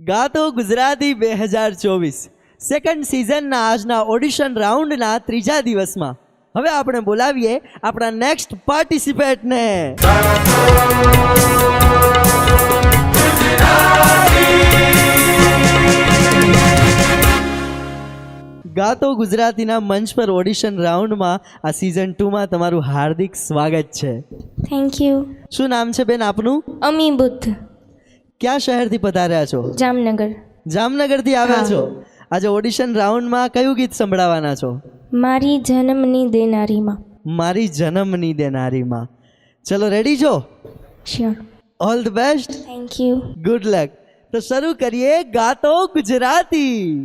ગાતો Gujarati 2024 second સિઝનના આજના audition રાઉન્ડના ત્રીજા દિવસમાં હવે આપણે બોલાવીએ આપણા નેક્સ્ટ પાર્ટિસિપેન્ટને. ગાતો ગુજરાતીના મંચ પર ઓડિશન રાઉન્ડમાં આ સિઝન 2માં તમારું હાર્દિક સ્વાગત છે. Thank you. શું નામ છે બેન આપનું? અમી બુદ્ધ, ક્યાં શહેરથી પધાર્યા છો? જામનગર. જામનગરથી આવ્યા છો. આજે ઓડિશન રાઉન્ડમાં કયું ગીત સંભળાવવાના છો? મારી જન્મની દેનારીમાં. મારી જન્મની દેનારીમાં. ચલો રેડી છો? Sure. All the best. Thank you. Good luck. તો શરૂ કરીએ ગાતો ગુજરાતી.